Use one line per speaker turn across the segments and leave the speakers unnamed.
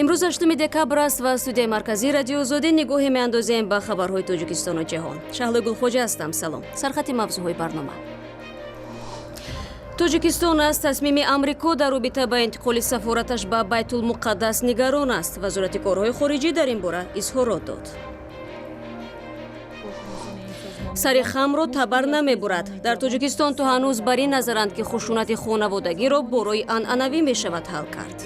امروز 8 دکبر است و استودیوی مرکزی رادیو آزادی نگاهی می‌اندازیم به خبرهای تاجیکستان و جهان. شهلا گلخوجه هستم. سلام. سرخط موضوعهای برنامه. تاجیکستان از تصمیم آمریکا در رابطه با انتقال سفارتش به بایتولمقدس نگران است. وزارت کارهای خارجی در این باره اظهارات داد. سر خم را تبر نمی‌برد. در تاجیکستان تا هنوز بر این نظرند که خشونت خانوادگی را برای عنعنوی می‌شود حل کرد.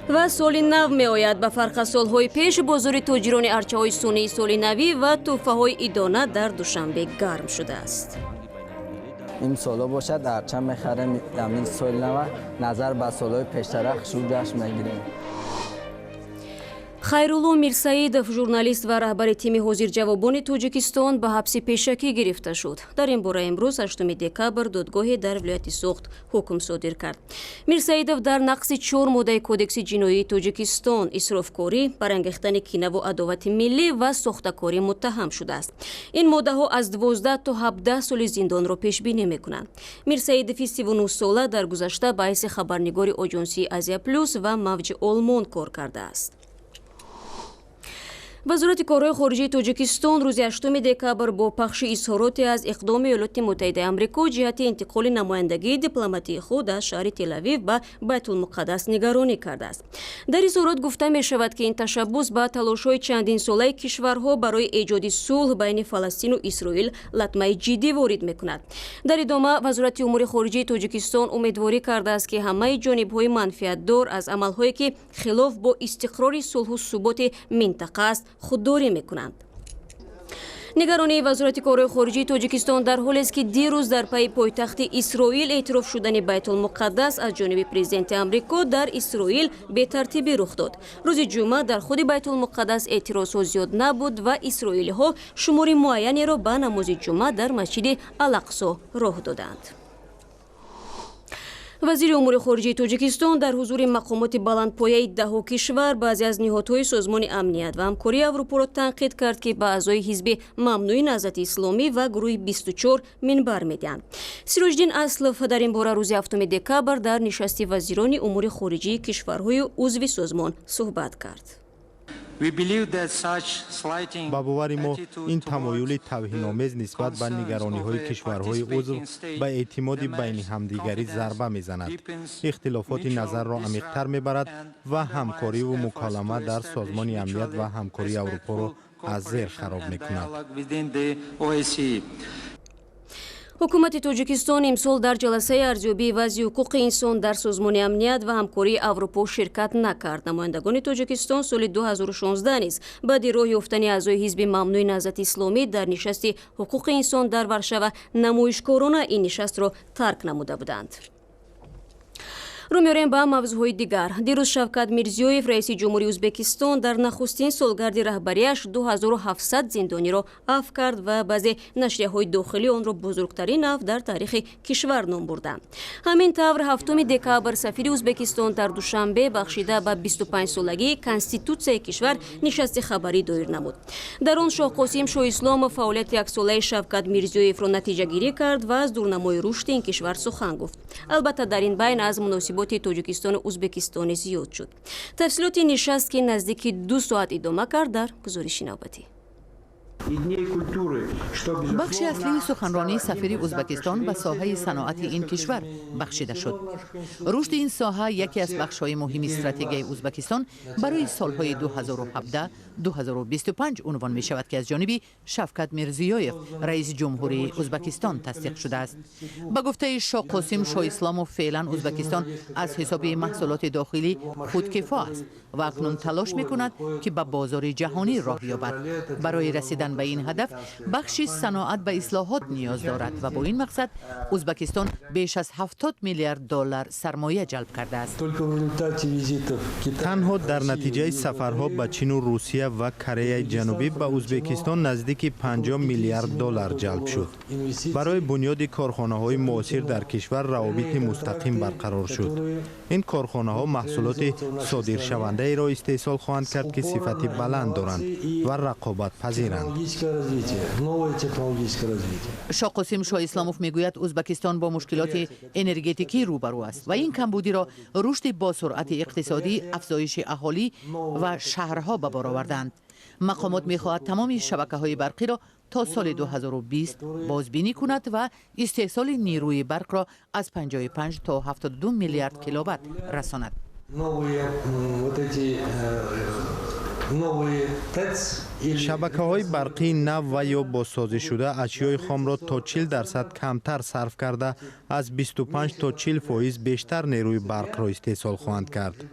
و سال نو می آید. به فرق از سالهای پیش بازار تاجران ارچه‌های سنی سال نوی و تحفه‌های عیدانه در دوشنبه گرم شده است.
این سالا باشد ارچه می‌خریم همین سال نو نظر به سالهای پیشتر خشوع جشن می‌گیریم.
хайрулло мирсаидов журналист ва раҳбари тими ҳозирҷавобони тоҷикистон ба ҳабси пешакӣ гирифта шуд. дар ин бора имрӯз 8 декабр додгоҳе дар вилояти Соғд ҳукм содир кард. мирсаидов дар нақси 4 моддаи кодекси ҷиноии тоҷикистон исрофкорӣ, барангехтани кинаву адовати миллӣ ва сохтакорӣ муттаҳам шудааст. ин моддаҳо аз 12 то 17 соли зиндонро пешбинӣ мекунанд. мирсаидови 39 сола дар гузашта ба ҳайси хабарнигори оҷонсии Азия плюс ва мавҷи Олмон кор кардааст. вазорати корҳои хориҷии тоҷикистон рӯзи 8 декабр бо пахши изҳороте аз иқдоми Иёлоти Муттаҳидаи Амрико ҷиҳати интиқоли намояндагии дипломатии худ аз шаҳри Телавив ба Байтулмуқаддас нигаронӣ кардааст. дар изҳорот гуфта мешавад ки ин ташаббус ба талошҳои чандин солаи кишварҳо барои эҷоди сулҳ байни Фаластину Исроил латмаи ҷиддӣ ворид мекунад. дар идома вазорати умури хориҷии тоҷикистон умедворӣ кардааст ки ҳамаи ҷонибҳои манфиатдор аз амалҳое ки хилоф бо истиқрори сулҳу суботи минтақа аст худдорӣ мекунанд. нигаронии вазорати корҳои хориҷии тоҷикистон дар ҳоле аст ки дирӯз дар пайи пойтахти Исроил эътироф шудани Байтулмуқаддас аз ҷониби президенти Амрико дар Исроил бетартибӣ рух дод. рӯзи ҷумъа дар худи Байтулмуқаддас эътирозҳо зиёд набуд ва исроилиҳо шумори муайянеро ба намози ҷумъа дар масҷиди Ал-Ақсо роҳ доданд. вазири умури хориҷии тоҷикистон дар ҳузури мақомоти баландпояи даҳо кишвар баъзе аз ниҳодҳои созмони амният ва ҳамкории Аврупоро танқид кард ки ба аъзои ҳизби мамнӯи наҳзати исломӣ ва гурӯҳи 24 минбар медиҳанд. Сироҷдин Аслов дар ин бора рӯзи 7 декабр дар нишасти вазирони умури хориҷии кишварҳои узви созмон суҳбат кард.
ба бовари мо ин тамоюли тавҳиномез нисбат ба нигарониҳои кишварҳои узв ба эътимоди байни ҳамдигарӣ зарба мезанад, ихтилофоти назарро амиқтар мебарад ва ҳамкориву муколама дар созмони амният ва ҳамкории Аврупоро аз зер хароб мекунад.
ҳукумати тоҷикистон имсол дар ҷаласаи арзёбии вазъи ҳуқуқи инсон дар созмони амният ва ҳамкории Аврупо ширкат накард. намояндагони тоҷикистон соли 2016 низ баъди роҳ ёфтани аъзои ҳизби мамнӯи наҳзати исломӣ дар нишасти ҳуқуқи инсон дар Варшава намоишкорона ин нишастро тарк намуда буданд. рӯ меорем ба мавзӯъҳои дигар. дирӯз Шавкат Мирзиёев, раиси ҷумҳурии Ӯзбекистон, дар нахустин солгарди раҳбарияш 2700 зиндониро афв кард ва баъзе нашрияҳои дохилӣ онро бузургтарин афв дар таърихи кишвар ном бурданд. ҳамин тавр 7 декабр сафири Ӯзбекистон дар душанбе бахшида ба 25-солагии конститутсияи кишвар нишасти хабарӣ доир намуд. дар он Шоҳқосим Шоҳисломов фаъолияти яксолаи Шавкат Мирзиёевро натиҷагирӣ кард ва аз дурнамои рушди ин кишвар сухан гуфт. албатта дар ин байн аз муносиботи тоҷикистону ӯзбекистони зиёд шуд. тафсилоти нишаст ки наздики 2 соат идома кард дар гузориши навбатӣ.
бахши аслии суханронии сафири Ӯзбекистон ба соҳаи саноати ин кишвар бахшида шуд. рушди ин соҳа яке аз бахшҳои муҳими стратегияи Ӯзбекистон барои солҳои 2017-2025 унвон мешавад ки аз ҷониби Шавкат Мирзиёев, раиси ҷумҳурии Ӯзбекистон тасдиқ шудааст. ба гуфтаи Шоҳқосим Шоҳисломов, феълан Ӯзбекистон аз ҳисоби маҳсулоти дохилӣ худкифо аст ва акнун талош мекунад ки ба бозори ҷаҳонӣ роҳ ёбад. барои расидан ба ин ҳадаф бахши саноат ба ислоҳот ниёз дорад ва бо ин мақсад Ӯзбекистон беш аз $70 миллиард сармоя ҷалб кардааст.
танҳо дар натиҷаи сафарҳо ба Чину, Русия ва Кореяи ҷанубӣ ба Ӯзбекистон наздики $50 миллиард ҷалб шуд. барои бунёди корхонаҳои муосир дар кишвар равобити мустақим барқарор шуд. ин корхонаҳо маҳсулоти содиршавандаеро истеҳсол хоҳанд кард ки сифати баланд доранд ва рақобатпазиранд.
شاقاسم شاه اسلاموف میگوید ازبکستان با مشکلات انرژتیکی روبرو است و این کمبودی را رشد با سرعت اقتصادی، افزایش اهالی و شهرها به بار آوردند. مقامات میخواهد تمام شبکه‌های برقی را تا سال 2020 بازبینی کند و استحصال نیروی برق را از 55 تا 72 میلیارد کیلووات رساند.
شبکه‌های برقی نو و یا بازسازی شده اشیای خام را تا 40% کمتر صرف کرده از 25 تا 40% بیشتر نیروی برق را استحصال خواهند کرد.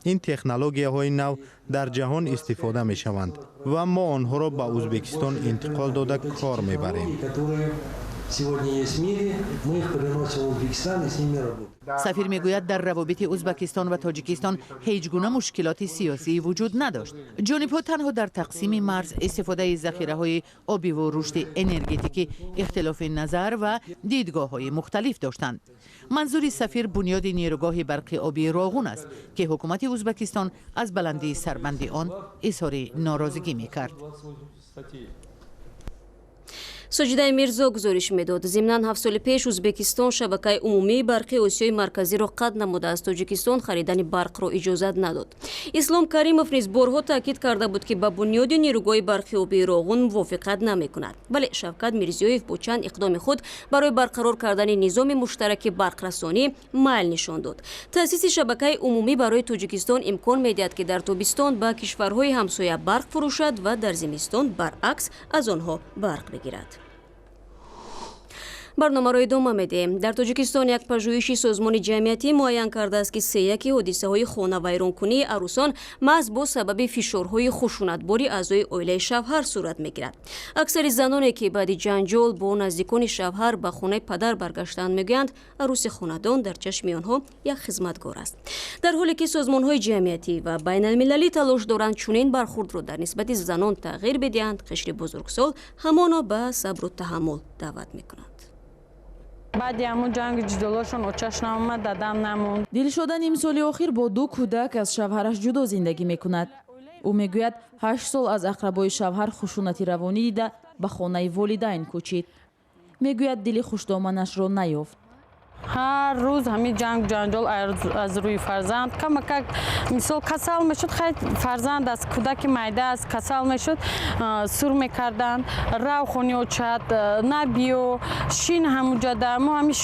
این تکنولوژی‌های نو در جهان استفاده می‌شوند و ما آنها را به ازبکستان انتقال داده کار می‌بریم.
سفیر میگوید در روابط ازبکستان و تاجیکستان هیچ گونه مشکلات سیاسی وجود نداشت. جانب‌ها تنها در تقسیم مرز، استفاده ذخیره‌های آبی و رشد انرژتیکی اختلاف نظر و دیدگاه‌های مختلف داشتند. منظور سفیر بنیاد نیروگاه برق آبی راغون است که حکومت ازبکستان از بلندی سربند آن اظهار ناراضگی می‌کرد.
соҷидаи мирзо гузориш медод. зимнан 7 соли пеш ӯзбекистон шабакаи умумии барқи осиёи марказиро қатъ намуда аз тоҷикистон харидани барқро иҷозат надод. ислом каримов низ борҳо таъкид карда буд ки ба бунёди нирӯгоҳи барқи обии роғун мувофиқат намекунад. вале шавкат мирзиёев бо чанд иқдоми худ барои барқарор кардани низоми муштараки барқрасонӣ майл нишон дод. таъсиси шабакаи умумӣ барои тоҷикистон имкон медиҳад ки дар тобистон ба кишварҳои ҳамсоя барқ фурӯшад ва дар зимистон баръакс аз онҳо барқ бигирад. барномаро идома медиҳем. дар тоҷикистон як пажӯҳиши созмони ҷамъиятӣ муайян кардааст ки сеяки ҳодисаҳои хонавайронкунии арӯсон маҳз бо сабаби фишорҳои хушунатбори аъзои оилаи шавҳар сурат мегирад. аксари заноне ки баъди ҷанҷол бо наздикони шавҳар ба хонаи падар баргаштанд мегӯянд арӯси хонадон дар чашми онҳо як хизматгор аст. дар ҳоле ки созмонҳои ҷамъиятӣ ва байналмилалӣ талош доранд чунин бархурдро дар нисбати занон тағйир бидиҳанд, қишри бузургсол ҳамоно ба сабру таҳаммул даъват мекунад.
баъди ҳамун ҷанги ҷидолошон очаш наомад, дадам намонд.
дилшода нимсоли охир бо 2 кӯдак аз шавҳараш ҷудо зиндагӣ мекунад. ӯ мегӯяд 8 сол аз ақрабои шавҳар хушунати равонӣ дида ба хонаи волидайн кӯчид. мегӯяд дили хушдоманашро наёфт.
ҳар рӯз ҳамин ҷанг ҷанҷол аз рӯи фарзанд камакак мисол касал мешуд, хай фарзанд аз кӯдаки майда аст касал мешуд, сур мекарданд, рав хони очад, набиё шин ҳамуҷада мо ҳамин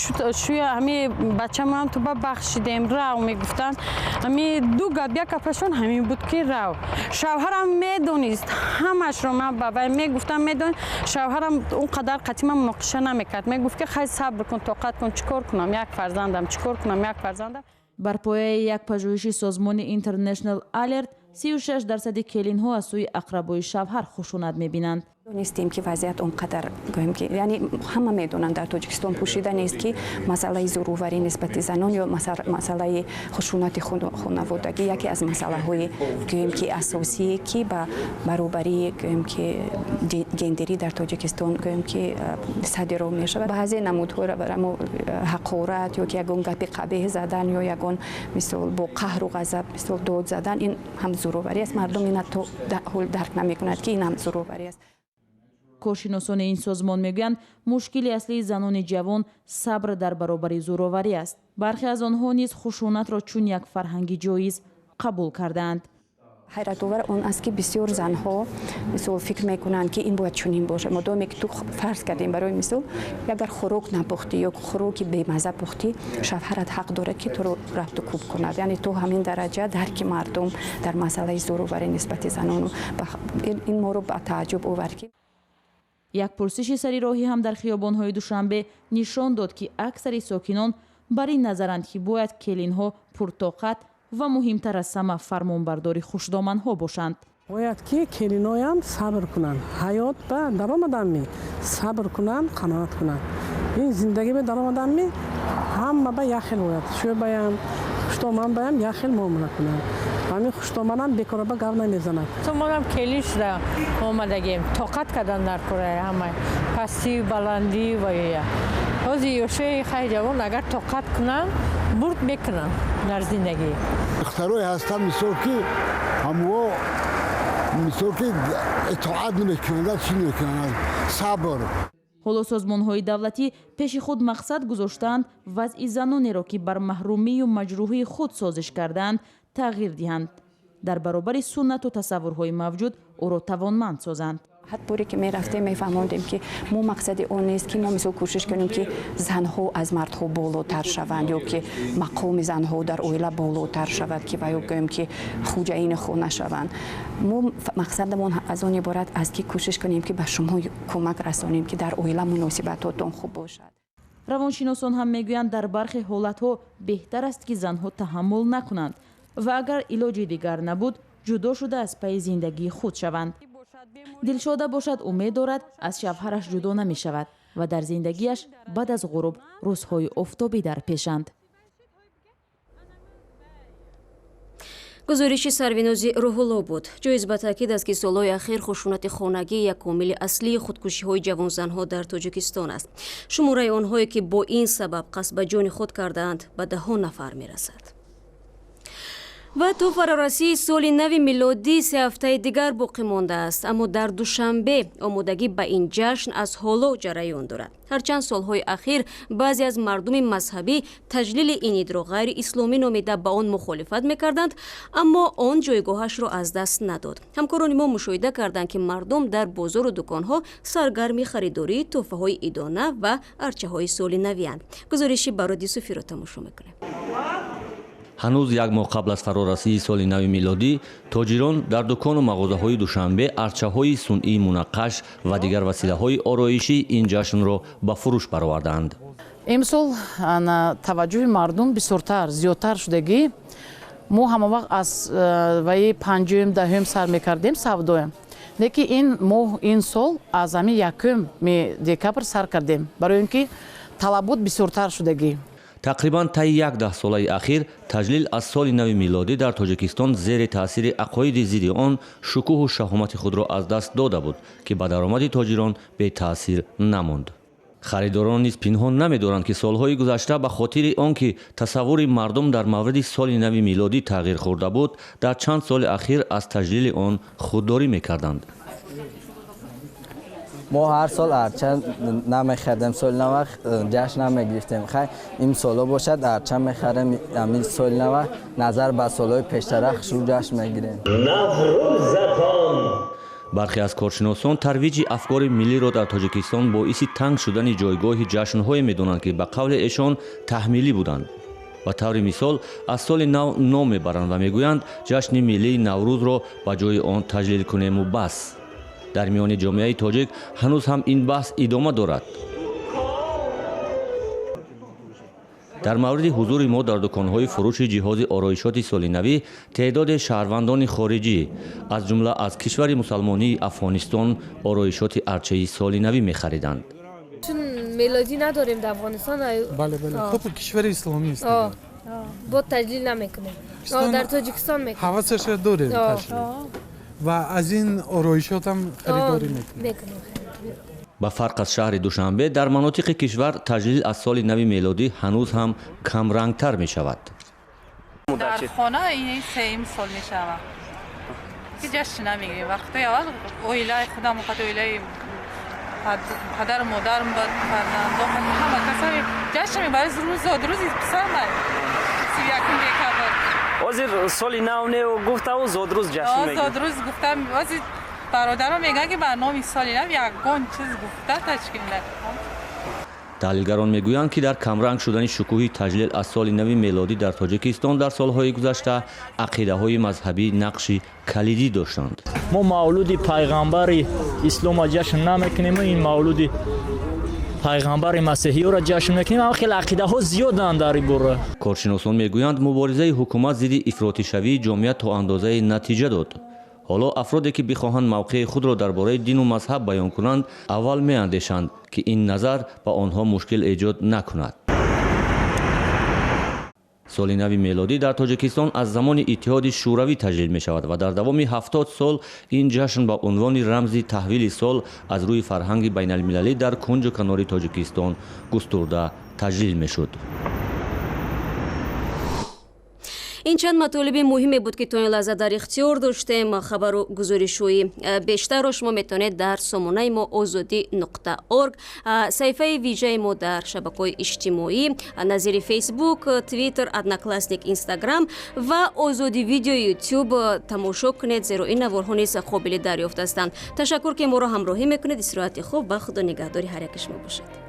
шӯя ҳамин бачамо ҳам ту бабахшидем рав мегуфтанд. ҳамин ду гап як гапашон ҳамин буд ки рав. шавҳарам медонист ҳамашро ман ба вай мегуфтам, медонид шавҳарам он қадар қатима муноқиша намекард, мегуфт ки хай сабр кун, тоқат кун, чикор кунам як фарзандам, чикор кунам як фарзандам.
бар пояи як пажӯҳиши созмони International Alert 36% келинҳо аз сӯи ақрабои шавҳар хушунат мебинанд.
донистем ки вазъият он қадар гӯем ки яъни ҳама медонанд дар тоҷикистон пӯшида нест ки масъалаи зуруварӣ нисбати занон ё масъалаи хушунати хонаводагӣ яке аз масъалаҳои гӯем ки асосие ки ба баробарии гӯем ки гендерӣ дар тоҷикистон гӯем ки садиро мешавад. баъзе намудҳо ҳақорат ё ки ягон гапи қабеҳ задан ё ягон мисол бо қаҳру ғазаб мисол дод задан ин ҳам зуруварӣ аст. мардум ина то ҳол дарк намекунад ки ин ҳам зуруварӣ аст.
коршиносони ин созмон мегӯянд мушкили аслии занони ҷавон сабр дар баробари зӯроварӣ аст. бархе аз онҳо низ хушунатро чун як фарҳанги ҷоиз қабул кардаанд.
ҳайратовар он аст ки бисёр занҳо мисол фикр мекунанд ки ин бояд чунин бошад. модоме ки ту фарз кардем барои мисол агар хӯрок напухтӣ ё хӯроки бемаза пухтӣ шавҳарат ҳақ дорад ки туро рафту кӯб кунад. яъне то ҳамин дараҷа дарки мардум дар масъалаи зӯроварӣ нисбати занону ин моро ба тааҷҷуб овард ки
як пурсиши сари роҳӣ ҳам дар хиёбонҳои душанбе нишон дод ки аксари сокинон бар ин назаранд ки бояд келинҳо пуртоқат ва муҳимтар аз ҳама фармонбардори хушдоманҳо бошанд.
бояд ки келиноям сабр кунанд, ҳаёт ба даромаданми сабр кунанд, қаноат кунанд. ин зиндагӣ ба даромаданми ҳама ба як хел бояд шӯбаям хуштоман баям як хел муомила кунанд. ҳамин хуштоманам бекораба гап намезанад.
то монам келин шуда омадагем тоқат кардан дар кораи ҳама пастӣ баландӣ ва я ҳозир ёшои хай ҷавон агар тоқат кунанд бурд мекунанд дар зиндагӣ.
духтарои ҳастам мисол ки ҳамво мисол ки اطاعت نمیکنند چی میکنند صبر.
ҳоло созмонҳои давлатӣ пеши худ мақсад гузоштаанд вазъи занонеро ки бар маҳрумию маҷрӯҳии худ созиш кардаанд тағйир диҳанд, дар баробари суннату тасаввурҳои мавҷуд ӯро тавонманд созанд.
هر باری که می رفتیم می فهمیدیم که مو مقصد اون نیست که ما مثلا کوشش کنیم که زنها از مردها بالاتر شوند یا که مقام زنها در عائله بالاتر شود که و یا گویم که خوجین خانه شوند. مو مقصدمون از اون عبارت است که کوشش کنیم که به شما کمک رسانیم که در عائله مناسبتاتون خوب باشد.
равоншиносон ҳам мегӯянд дар бархи ҳолатҳо беҳтар аст ки занҳо таҳаммул накунанд ва агар илоҷи дигар набуд ҷудо шуда аз пайи зиндагии худ шаванд. дилшода бошад умед дорад аз шавҳараш ҷудо намешавад ва дар зиндагиаш баъд аз ғуруб рӯзҳои офтобӣ дар пешанд.
гузориши сарвинози рӯҳулло буд. ҷоиз ба таъкид аст ки солҳои ахир хушунати хонагӣ як омили аслии худкушиҳои ҷавонзанҳо дар Тоҷикистон аст. шумораи онҳое ки бо ин сабаб қасд ба ҷони худ кардаанд ба 10 нафар мерасад. ва то фарорасии соли нави милодӣ 3 ҳафтаи дигар боқӣ мондааст, аммо дар душанбе омодагӣ ба ин ҷашн аз ҳоло ҷараён дорад. ҳарчанд солҳои ахир баъзе аз мардуми мазҳабӣ таҷлили ин идро ғайри исломӣ номида ба он мухолифат мекарданд, аммо он ҷойгоҳашро аз даст надод. ҳамкорони мо мушоҳида карданд ки мардум дар бозору дуконҳо саргарми харидории тӯҳфаҳои идона ва арчаҳои соли навианд. гузориши бароди суфиро тамошо мекунем.
ҳанӯз як моҳ қабл аз фарорасии соли нави милодӣ тоҷирон дар дукону мағозаҳои душанбе арчаҳои сунъии мунаққаш ва дигар василаҳои ороишӣ ин ҷашнро ба фурӯш бароварданд.
имсол таваҷҷӯҳи мардум бисёртар зиёдтар шудагӣ мо ҳамавақт аз ваи 5-ум 10-ум сар мекардем савдоем, лекин ин моҳ ин сол аз ҳамин 1 декабр сар кардем, барои ин ки талабот бисёртар шудагӣ.
тақрибан таи 10 солаи ахир таҷлил аз соли нави милодӣ дар Тоҷикистон зери таъсири ақоиди зидди он шукӯҳу шаҳомати худро аз даст дода буд ки ба даромади тоҷирон бетаъсир намонд. харидорон низ пинҳон намедоранд ки солҳои гузашта ба хотири он ки тасаввури мардум дар мавриди соли нави милодӣ тағйир хӯрда буд, дар чанд соли ахир аз таҷлили он худдорӣ мекарданд.
ما هر سال هرچند نمیخردیم سال نو جشن نمیگرفتیم. خیلی این سالا باشد هرچند میخریم همین سال نو نظر به سالهای پیشتر خشو جشن میگیریم.
برخی از کارشناسان ترویج افکار ملی را در تاجیکستان باعث تنگ شدن جایگاه جشن‌های میدونند که به قول ایشان تحمیلی بودند. و طور مثال از سال نو نام میبرند و میگویند جشن ملی نوروز را به جای آن تجلیل کنیم و بس. در میان جامعه تاجیک هنوز هم این بحث ادامه دارد. در مورد حضور ما در دکان‌های فروش جهاز آرایشات سالی نوی تعداد شهروندان خارجی از جمله از کشور مسلمانی افغانستان آرایشات ارچه‌ای سالی نوی می‌خریدند.
چون میلادی نداریم در افغانستان.
بله خب کشور اسلامی است.
با تجلیل نمی‌کنیم. در تاجیکستان می‌کنیم.
حواسش داریم تجلیل. و از این آرایشات هم خریداری میکنیم.
با فرق از شهر دوشنبه در مناطق کشور تجلیل از سال نوی میلادی هنوز هم کم رنگتر می شود.
در خانه این 3 سال می شود که جشن نمیگیریم. وقتی اول اویله خودم وقت اویله پدر و مادرم با فرزندان همه کسایی جشن میبریم. روز پسر من 31 دکبر
وزیر سالی نو نو گفته و زادروز جشن میگیریم.
زادروز گفتم وزیر برادرم میگن که برنامه سالی نو یگان چیز گفته تشکیل نکنم.
تحلیلگران میگویند که در کمرنگ شدن شکوه تجلیل از سال نو میلادی در تاجیکستان در سالهای گذشته عقیده‌های مذهبی نقشی کلیدی داشتند.
ما مولود پیغمبر اسلام جشن نمیکنیم، این مولود پیغمبر مسیحی را جشن میکنیم، اما خیلی عقیده ها زیادن در این باره.
کارشناسان میگویند مبارزه حکومت ضد افراطی شوی جامعه تا اندازه نتیجه داد. حالا افرادی که بخواهند موقع خود را درباره دین و مذهب بیان کنند اول میاندیشند که این نظر با آنها مشکل ایجاد نکند. سال نو میلادی در تاجیکستان از زمان اتحاد شوروی تجلیل می شود و در دوام 70 سال این جشن با عنوان رمزی تحویل سال از روی فرهنگ بین المللی در کنج و کنار تاجیکستان گسترده تجلیل می شد.
ин чанд матолиби муҳиме буд ки то ин лаҳза дар ихтиёр доштем. хабару гузоришҳои бештарро шумо метавонед дар сомонаи мо озодӣ.орг, саҳифаи виҷаи мо дар шабакаҳои иҷтимоӣ назири фейсбук, твиттер, одноклассник, инстаграм ва озоди видео ютуб тамошо кунед, зеро ин наворҳо низ қобили дарёфт ҳастанд. ташаккур ки моро ҳамроҳӣ мекунед. истироҳати хуб ва худо нигаҳдори ҳар яки шумо бошад.